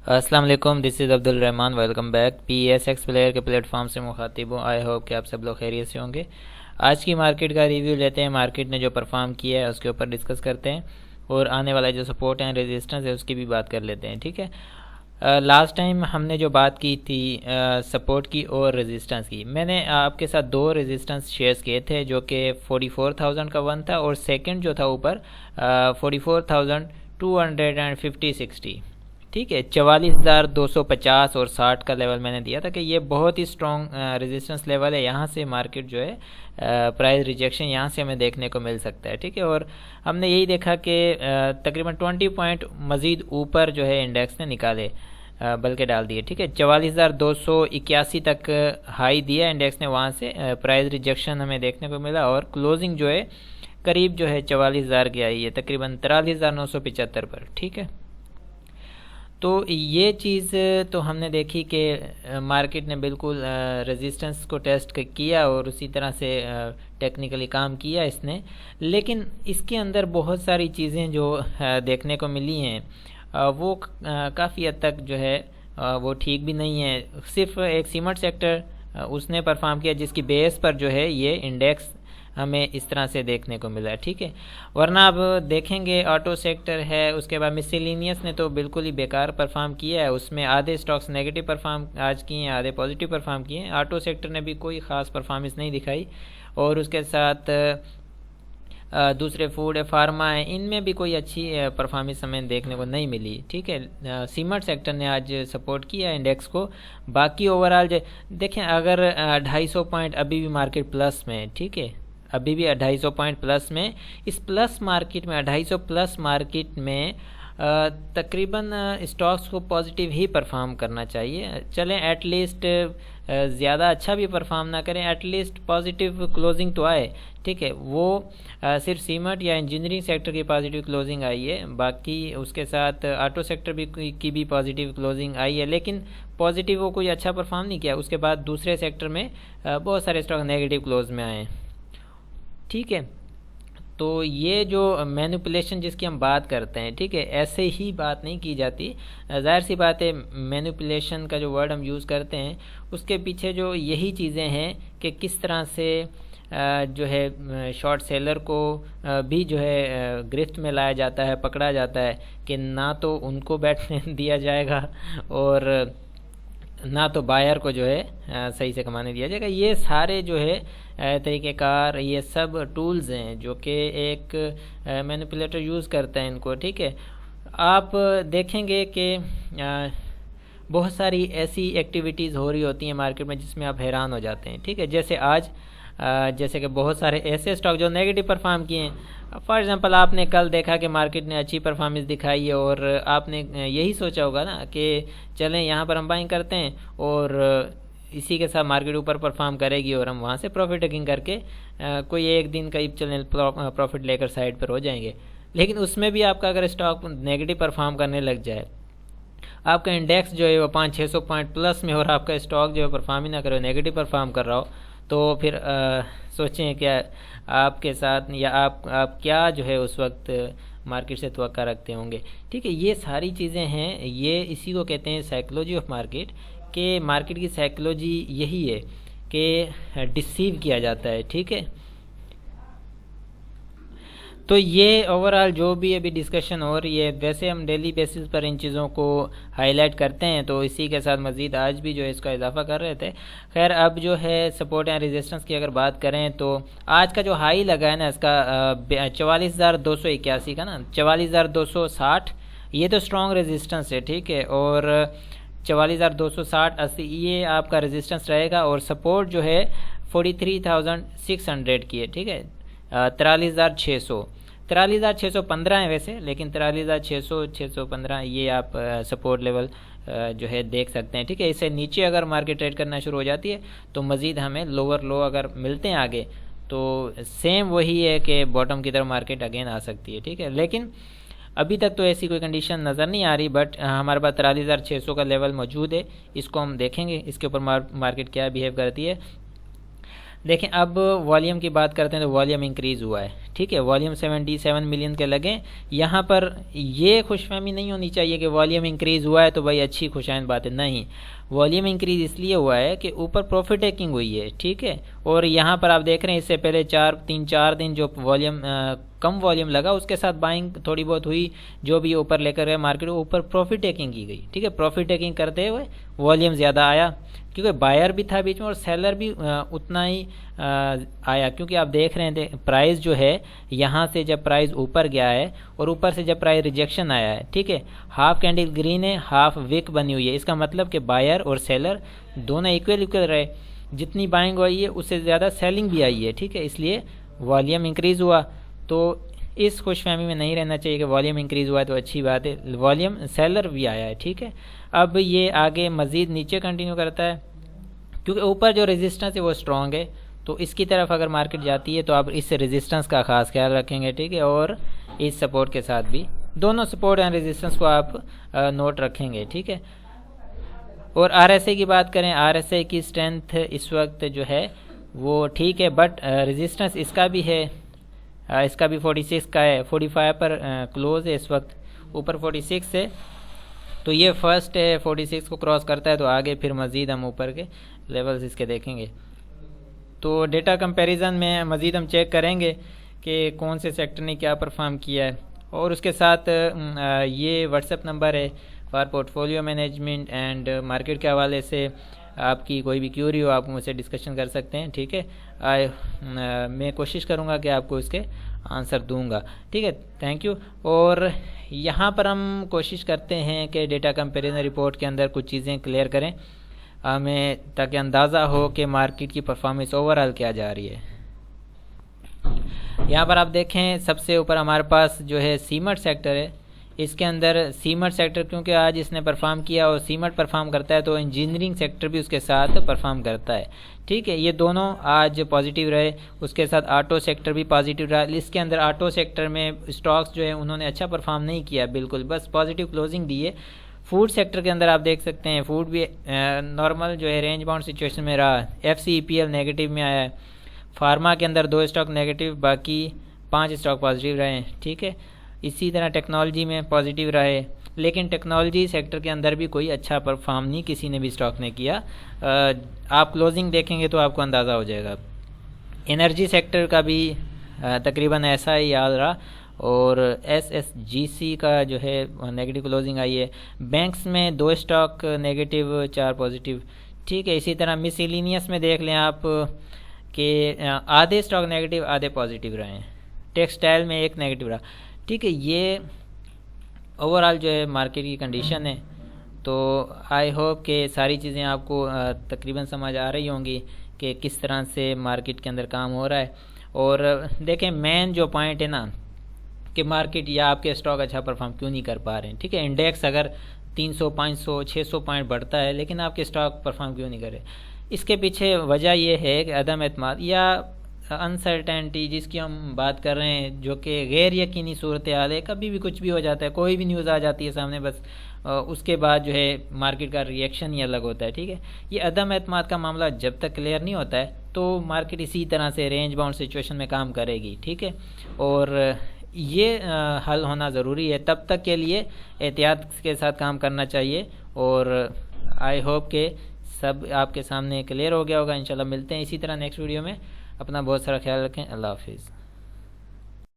السلام علیکم، this is Abdur Rahman, welcome back P S X player کے پلیٹ فارم سے مخاطب ہوں۔ آئی ہوپ کہ آپ سب لوگ خیریت سے ہوں گے۔ آج کی مارکیٹ کا ریویو لیتے ہیں، مارکیٹ نے جو پرفارم کیا ہے اس کے اوپر ڈسکس کرتے ہیں، اور آنے والا جو سپورٹ ہیں ریزسٹنس ہے اس کی بھی بات کر لیتے ہیں، ٹھیک ہے۔ لاسٹ ٹائم ہم نے جو بات کی تھی سپورٹ کی اور ریزسٹنس کی، میں نے آپ کے ساتھ دو ریزسٹنس شیئرز کیے تھے، جو کہ 44,000 کا ون تھا، اور سیکنڈ جو تھا اوپر 44,250-60، ٹھیک ہے۔ 44,250 اور 60 کا لیول میں نے دیا تھا کہ یہ بہت ہی اسٹرانگ ریزسٹنس لیول ہے، یہاں سے مارکیٹ جو ہے پرائز ریجیکشن یہاں سے ہمیں دیکھنے کو مل سکتا ہے، ٹھیک ہے۔ اور ہم نے یہی دیکھا کہ تقریباً 20 پوائنٹ مزید اوپر جو ہے انڈیکس نے نکالے، بلکہ ڈال دیے، ٹھیک ہے۔ 44,281 تک ہائی دیا انڈیکس نے، وہاں سے پرائز ریجیکشن ہمیں دیکھنے کو ملا، اور کلوزنگ جو ہے قریب جو ہے 44,000 کی آئی ہے، تقریباً 43,975 پر، ٹھیک ہے۔ تو یہ چیز تو ہم نے دیکھی کہ مارکیٹ نے بالکل ریزسٹنس کو ٹیسٹ کیا، اور اسی طرح سے ٹیکنیکلی کام کیا اس نے، لیکن اس کے اندر بہت ساری چیزیں جو دیکھنے کو ملی ہیں وہ کافی حد تک جو ہے وہ ٹھیک بھی نہیں ہے۔ صرف ایک سیمنٹ سیکٹر اس نے پرفارم کیا، جس کی بیس پر جو ہے یہ انڈیکس ہمیں اس طرح سے دیکھنے کو ملا ہے، ٹھیک ہے۔ ورنہ اب دیکھیں گے آٹو سیکٹر ہے، اس کے بعد مسیلینیس نے تو بالکل ہی بیکار پرفارم کیا ہے، اس میں آدھے سٹاکس نیگیٹو پرفارم آج کیے ہیں، آدھے پازیٹیو پرفارم کیے ہیں۔ آٹو سیکٹر نے بھی کوئی خاص پرفارمنس نہیں دکھائی، اور اس کے ساتھ دوسرے فوڈ ہے، فارما ہے، ان میں بھی کوئی اچھی پرفارمنس ہمیں دیکھنے کو نہیں ملی، ٹھیک ہے۔ سیمنٹ سیکٹر نے آج سپورٹ کیا انڈیکس کو، باقی اوورال دیکھیں اگر 250 پوائنٹ ابھی بھی مارکیٹ پلس میں ہے، ٹھیک ہے، ابھی بھی 250 پوائنٹ پلس میں، اس پلس مارکیٹ میں 250 پلس مارکیٹ میں تقریباً اسٹاکس کو پازیٹیو ہی پرفارم کرنا چاہیے۔ چلیں ایٹ لیسٹ زیادہ اچھا بھی پرفارم نہ کریں، ایٹ لیسٹ پازیٹیو کلوزنگ تو آئے، ٹھیک ہے۔ وہ صرف سیمنٹ یا انجینئرنگ سیکٹر کی پازیٹیو کلوزنگ آئی ہے، باقی اس کے ساتھ آٹو سیکٹر بھی کی بھی پازیٹیو کلوزنگ آئی ہے، لیکن پازیٹیو وہ کوئی اچھا پرفارم نہیں کیا۔ اس کے بعد دوسرے سیکٹر میں بہت سارے اسٹاک نیگیٹو کلوز میں آئے ہیں، ٹھیک ہے۔ تو یہ جو مینوپولیشن جس کی ہم بات کرتے ہیں، ٹھیک ہے، ایسے ہی بات نہیں کی جاتی، ظاہر سی بات ہے مینوپولیشن کا جو ورڈ ہم یوز کرتے ہیں اس کے پیچھے جو یہی چیزیں ہیں کہ کس طرح سے جو ہے شارٹ سیلر کو بھی جو ہے گرفت میں لایا جاتا ہے، پکڑا جاتا ہے، کہ نہ تو ان کو بیٹھنے دیا جائے گا اور نہ تو بائر کو جو ہے صحیح سے کمانے دیا جائے گا۔ یہ سارے جو ہے طریقہ کار، یہ سب ٹولز ہیں جو کہ ایک مینیپولیٹر یوز کرتا ہے ان کو، ٹھیک ہے۔ آپ دیکھیں گے کہ بہت ساری ایسی ایکٹیویٹیز ہو رہی ہوتی ہیں مارکیٹ میں جس میں آپ حیران ہو جاتے ہیں، ٹھیک ہے۔ جیسے آج جیسے کہ بہت سارے ایسے اسٹاک جو نیگیٹو پرفارم کیے ہیں، فار ایگزامپل آپ نے کل دیکھا کہ مارکیٹ نے اچھی پرفارمنس دکھائی ہے، اور آپ نے یہی سوچا ہوگا نا کہ چلیں یہاں پر ہم بائنگ کرتے ہیں، اور اسی کے ساتھ مارکیٹ اوپر پرفارم کرے گی اور ہم وہاں سے پروفٹ ٹیکنگ کر کے کوئی ایک دن قریب چلیں پروفٹ لے کر سائڈ پر ہو جائیں گے۔ لیکن اس میں بھی آپ کا اگر اسٹاک نیگیٹو پرفارم کرنے لگ جائے، آپ کا انڈیکس جو ہے وہ 500-600 پوائنٹ پلس میں، اور آپ کا اسٹاک جو ہے پرفارم ہی نہ کرے، نیگیٹو پرفارم کر رہا ہو، تو پھر سوچیں کہ آپ کے ساتھ یا آپ کیا جو ہے اس وقت مارکیٹ سے توقع رکھتے ہوں گے، ٹھیک ہے۔ یہ ساری چیزیں ہیں، یہ اسی کو کہتے ہیں سائیکلوجی آف مارکیٹ، کہ مارکیٹ کی سائیکلوجی یہی ہے کہ ڈسیو کیا جاتا ہے، ٹھیک ہے۔ تو یہ اوورال جو بھی ابھی ڈسکشن ہو رہی ہے، ویسے ہم ڈیلی بیسس پر ان چیزوں کو ہائی لائٹ کرتے ہیں، تو اسی کے ساتھ مزید آج بھی جو ہے اس کا اضافہ کر رہے تھے۔ خیر اب جو ہے سپورٹ یا ریزسٹنس کی اگر بات کریں تو آج کا جو ہائی لگا ہے نا اس کا 44,281 کا نا، 44,260، یہ تو اسٹرانگ ریزسٹنس ہے، ٹھیک ہے۔ اور 44,260 یہ آپ کا ریزسٹنس رہے گا، اور سپورٹ جو ہے 43,600 کی ہے، ٹھیک ہے، 43,600 43,615 ہے ویسے، لیکن 43,600 615 یہ آپ سپورٹ لیول جو ہے دیکھ سکتے ہیں، ٹھیک ہے۔ اس سے نیچے اگر مارکیٹ ٹریڈ کرنا شروع ہو جاتی ہے تو مزید ہمیں لوور لو اگر ملتے ہیں آگے، تو سیم وہی ہے کہ باٹم کی طرف مارکیٹ اگین آ سکتی ہے، ٹھیک ہے۔ لیکن ابھی تک تو ایسی کوئی کنڈیشن نظر نہیں آ رہی، بٹ ہمارے پاس 43,600 کا لیول موجود ہے، اس کو ہم دیکھیں گے اس کے اوپر مارکیٹ کیا بیہیو کرتی ہے۔ دیکھیں اب والیوم کی بات کرتے ہیں تو والیوم انکریز ہوا ہے، ٹھیک ہے، والیوم 77 ملین کے لگیں. یہاں پر یہ خوش فہمی نہیں ہونی چاہیے کہ والیوم انکریز ہوا ہے تو بھائی اچھی خوشائند بات ہے، نہیں. والیوم انکریز اس لیے ہوا ہے کہ اوپر پروفٹ ٹیکنگ ہوئی ہے، ٹھیک ہے. اور یہاں پر آپ دیکھ رہے ہیں اس سے پہلے 4 دن جو والیوم کم والیوم لگا اس کے ساتھ بائنگ تھوڑی بہت ہوئی، جو بھی اوپر لے کر گئے مارکیٹ اوپر پروفٹ ٹیکنگ کی گئی، ٹھیک ہے. پروفٹ ٹیکنگ کرتے ہوئے والیوم زیادہ آیا کیونکہ بائر بھی تھا بیچ میں اور سیلر بھی اتنا ہی آیا، کیونکہ آپ دیکھ رہے ہیں پرائز جو ہے یہاں سے جب پرائز اوپر گیا ہے اور اوپر سے جب پرائز ریجیکشن آیا ہے، ٹھیک ہے، ہاف کینڈل گرین ہے، ہاف ویک بنی ہوئی ہے. اس کا مطلب کہ بائر اور سیلر دونوں ایکول رہے، جتنی بائنگ ہوئی ہے اس سے زیادہ سیلنگ بھی آئی ہے، ٹھیک ہے. اس لیے والیوم انکریز ہوا. تو اس خوش فہمی میں نہیں رہنا چاہیے کہ والیوم انکریز ہوا ہے تو اچھی بات ہے، والیوم سیلر بھی آیا ہے، ٹھیک ہے. اب یہ آگے مزید نیچے کنٹینیو کرتا ہے کیونکہ اوپر جو ریزسٹنس ہے وہ اسٹرانگ ہے، تو اس کی طرف اگر مارکیٹ جاتی ہے تو آپ اس ریزسٹنس کا خاص خیال رکھیں گے، ٹھیک ہے. اور اس سپورٹ کے ساتھ بھی دونوں سپورٹ اینڈ ریزسٹنس کو آپ نوٹ رکھیں گے، ٹھیک ہے. اور آر ایس اے کی بات کریں، آر ایس اے کی اسٹرینتھ اس وقت جو ہے وہ ٹھیک ہے، بٹ ریزسٹنس اس کا بھی ہے، اس کا بھی 46 کا ہے، 45 پر کلوز ہے اس وقت، اوپر 46 ہے. تو یہ فرسٹ ہے، 46 کو کراس کرتا ہے تو آگے پھر مزید ہم اوپر کے لیولز اس کے دیکھیں گے. تو ڈیٹا کمپیریزن میں مزید ہم چیک کریں گے کہ کون سے سیکٹر نے کیا پرفارم کیا ہے. اور اس کے ساتھ یہ واٹس ایپ نمبر ہے for port folio management and market کے حوالے سے آپ کی کوئی بھی کیوری ہو آپ مجھ سے ڈسکشن کر سکتے ہیں، ٹھیک ہے. میں کوشش کروں گا کہ آپ کو اس کے آنسر دوں گا، ٹھیک ہے. Thank you. اور یہاں پر ہم کوشش کرتے ہیں کہ ڈیٹا کمپیریزن رپورٹ کے اندر کچھ چیزیں کلیئر کریں ہمیں، تاکہ اندازہ ہو کہ مارکیٹ کی پرفارمنس اوور آل کیا جا رہی ہے. یہاں پر آپ دیکھیں سب سے اوپر ہمارے پاس جو ہے سیمنٹ سیکٹر ہے. اس کے اندر سیمنٹ سیکٹر کیونکہ آج اس نے پرفارم کیا اور سیمنٹ پرفارم کرتا ہے تو انجینئرنگ سیکٹر بھی اس کے ساتھ پرفارم کرتا ہے، ٹھیک ہے. یہ دونوں آج پازیٹیو رہے. اس کے ساتھ آٹو سیکٹر بھی پازیٹیو رہا. اس کے اندر آٹو سیکٹر میں اسٹاکس جو ہے انہوں نے اچھا پرفارم نہیں کیا، بالکل بس پازیٹیو کلوزنگ دی ہے. فوڈ سیکٹر کے اندر آپ دیکھ سکتے ہیں فوڈ بھی نارمل جو ہے رینج باؤنڈ سچویشن میں رہا. ایف سی ای پی ایل نیگیٹو میں آیا ہے. فارما کے اندر 2 اسٹاک نیگیٹو، باقی 5 اسٹاک پازیٹیو رہے ہیں، ٹھیک ہے. اسی طرح ٹیکنالوجی میں پازیٹیو رہے، لیکن ٹیکنالوجی سیکٹر کے اندر بھی کوئی اچھا پرفارم نہیں کسی نے بھی اسٹاک نے کیا. آپ کلوزنگ دیکھیں گے تو آپ کو اندازہ ہو جائے گا. انرجی سیکٹر کا بھی تقریباً ایسا ہی حال رہا. اور ایس ایس جی سی کا جو ہے نیگیٹو کلوزنگ آئی ہے. بینکس میں 2 اسٹاک نیگیٹو 4 پازیٹیو، ٹھیک ہے. اسی طرح مسیلینیس میں دیکھ لیں آپ کہ آدھے اسٹاک نیگیٹو آدھے پازیٹیو رہے ہیں. ٹیکسٹائل میں 1 نیگیٹو رہا، ٹھیک ہے. یہ اوور آل جو ہے مارکیٹ کی کنڈیشن ہے. تو آئی ہوپ کہ ساری چیزیں آپ کو تقریباً سمجھ آ رہی ہوں گی کہ کس طرح سے مارکیٹ کے اندر کام ہو رہا ہے. اور دیکھیں مین جو پوائنٹ ہے نا کہ مارکیٹ یا آپ کے اسٹاک اچھا پرفارم کیوں نہیں کر پا رہے ہیں، ٹھیک ہے. انڈیکس اگر 300 500 600 پوائنٹ بڑھتا ہے لیکن آپ کے اسٹاک پرفارم کیوں نہیں کر رہے، اس کے پیچھے وجہ یہ ہے کہ عدم اعتماد یا انسرٹینٹی جس کی ہم بات کر رہے ہیں، جو کہ غیر یقینی صورتحال ہے. کبھی بھی کچھ بھی ہو جاتا ہے، کوئی بھی نیوز آ جاتی ہے سامنے، بس اس کے بعد جو ہے مارکیٹ کا ریئیکشن ہی الگ ہوتا ہے، ٹھیک ہے. یہ عدم اعتماد کا معاملہ جب تک کلیئر نہیں ہوتا ہے تو مارکیٹ اسی طرح سے رینج باؤنڈ سچویشن میں کام کرے گی، ٹھیک ہے. اور یہ حل ہونا ضروری ہے. تب تک کے لیے احتیاط کے ساتھ کام کرنا چاہیے. اور آئی ہوپ کہ سب آپ کے سامنے کلیئر ہو گیا ہوگا. انشاءاللہ ملتے ہیں اسی طرح نیکسٹ ویڈیو میں. اپنا بہت سارا خیال رکھیں. اللہ حافظ.